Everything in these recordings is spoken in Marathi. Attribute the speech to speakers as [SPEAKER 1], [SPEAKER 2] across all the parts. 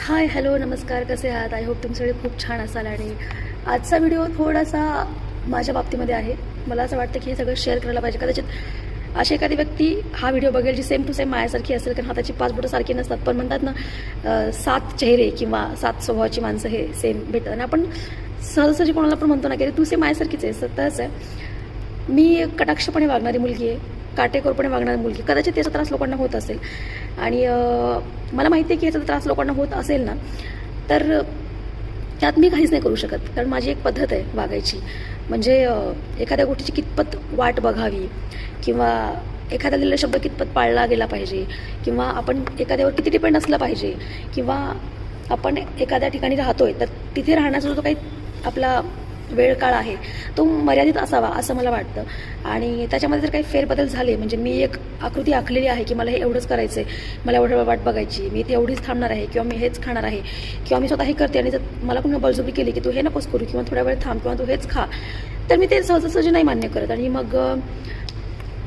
[SPEAKER 1] हाय हॅलो नमस्कार, कसे आहात? आय होप तुम्ही सगळे खूप छान असाल. आणि आजचा व्हिडिओ थोडासा माझ्या बाबतीमध्ये आहे. मला असं वाटतं की हे सगळं शेअर करायला पाहिजे. कदाचित अशी एखादी व्यक्ती हा video Baghel ji same to same माझ्यासारखी असेल, कारण हाताची 5 बोटं सारखी नसतात, पण म्हणतात ना 7 चेहरे किंवा 7 स्वभावाची माणसं हे सेम भेटतात. आणि आपण सहजासहजी कोणाला पण म्हणतो ना की तू सेम माझ्यासारखीच आहे. तसंच आहे, मी कटाक्षपणे वागणारी मुलगी आहे, काटेकोरपणे वागणारी मुलगी. कदाचित याचा त्रास लोकांना होत असेल आणि मला माहिती आहे की याचा त्रास लोकांना होत असेल ना, तर त्यात मी काहीच नाही करू शकत, कारण माझी एक पद्धत आहे वागायची. म्हणजे एखाद्या गोष्टीची कितपत वाट बघावी, किंवा एखादा दिलेला शब्द कितपत पाळला गेला पाहिजे, किंवा आपण एखाद्यावर किती डिपेंड असलं पाहिजे, किंवा आपण एखाद्या ठिकाणी राहतोय तर तिथे राहण्याचा जो काही आपला वेळ काळ आहे तो मर्यादित असावा असं मला वाटतं. आणि त्याच्यामध्ये जर काही फेरबदल झाले, म्हणजे मी एक आकृती आखलेली आहे की मला हे एवढंच करायचं आहे, मला एवढं वाट बघायची, मी इथे एवढीच थांबणार आहे, किंवा मी हेच खाणार आहे, किंवा मी स्वतः हे करते, आणि जर मला कोणी बळजबरी केली की तू हे नकोस करू, किंवा थोड्या वेळ थांब, किंवा तू हेच खा, तर मी ते सहजासहजी नाही मान्य करत. आणि मग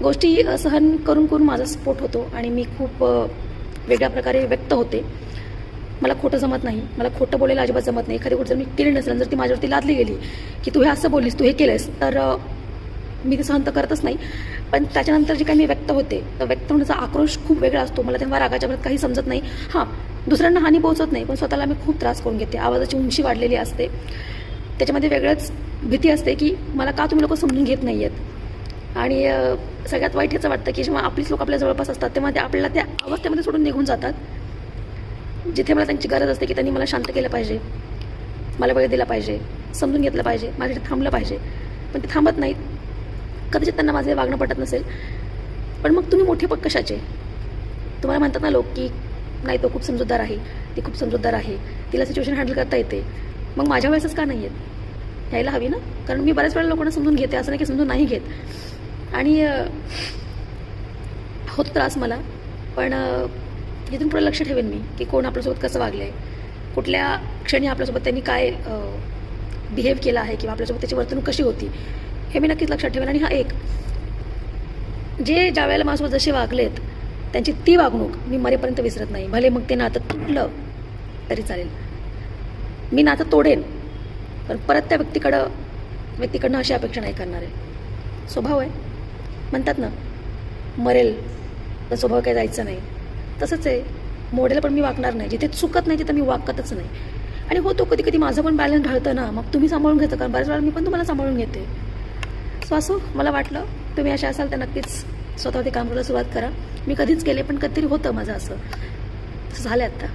[SPEAKER 1] गोष्टी सहन करून करून माझा स्फोट होतो आणि मी खूप वेगळ्या प्रकारे व्यक्त होते. मला खोटं जमत नाही, मला खोटं बोलायला अजिबात जमत नाही. एखादी गोष्ट जर मी केली नसेल, जर ती माझ्यावरती लादली गेली की तू हे असं बोललीस, तू हे केलंस, तर मी ते सहन तर करतच नाही. पण त्याच्यानंतर जे काही मी व्यक्त होते, तर व्यक्त होण्याचा आक्रोश खूप वेगळा असतो. मला तेव्हा रागाच्या भरात काही समजत नाही. हां, दुसऱ्यांना हानी पोहोचत नाही, पण स्वतःला मी खूप त्रास करून घेते. आवाजाची उंची वाढलेली असते, त्याच्यामध्ये वेगळंच भीती असते की मला का तुम्ही लोक समजून घेत नाही आहेत. आणि सगळ्यात वाईट ह्याचं वाटतं की जेव्हा आपलीच लोक आपल्या जवळपास असतात तेव्हा ते आपल्याला त्या अवस्थेमध्ये सोडून निघून जातात जिथे मला त्यांची गरज असते, की त्यांनी मला शांत केलं पाहिजे, मला वेळ दिला पाहिजे, समजून घेतलं पाहिजे, माझ्यासाठी थांबलं पाहिजे. पण ते थांबत नाहीत. कदाचित त्यांना माझे वागणं पटत नसेल, पण मग तुम्ही मोठे पग कशाचे? तुम्हाला म्हणतात ना लोक की नाही तो खूप समजूतदार आहे, ती खूप समजूतदार आहे, तिला सिच्युएशन हँडल करता येते. मग माझ्या वेळेसच का नाही आहेत? यायला हवी ना, कारण मी बऱ्याच वेळा लोकांना समजून घेते, असं नाही की समजून नाही घेत. आणि होतो त्रास मला, पण इथून पुढे लक्ष ठेवेन मी की कोण आपल्यासोबत कसं वागलं आहे, कुठल्या क्षणी आपल्यासोबत त्यांनी काय बिहेव केला आहे, किंवा आपल्यासोबत त्याची वर्तणूक कशी होती, हे मी नक्कीच लक्षात ठेवेन. आणि हा एक जे ज्या वेळेला माझ्यासोबत जसे वागलेत त्यांची ती वागणूक मी मरेपर्यंत विसरत नाही. भले मग ते नातं तुटलं तरी चालेल, मी नातं तोडेन, पण परत त्या व्यक्तीकडनं अशी अपेक्षा नाही करणार आहे. स्वभाव आहे, म्हणतात ना मरेल तर स्वभाव काही जायचं नाही, तसंच आहे. मोडेल पण मी वागणार नाही, जिथे चुकत नाही तिथं मी वागतच नाही. आणि होतो कधी कधी माझं पण बॅलन्स ढळतं ना, मग तुम्ही सांभाळून घेतं, कारण बऱ्याच वेळा मी पण तुम्हाला सांभाळून घेते. सो असो, मला वाटलं तुम्ही अशा असाल तर नक्कीच स्वतःवरती काम करायला सुरुवात करा. मी कधीच केले, पण कधीतरी होतं माझं असं झालं आत्ता.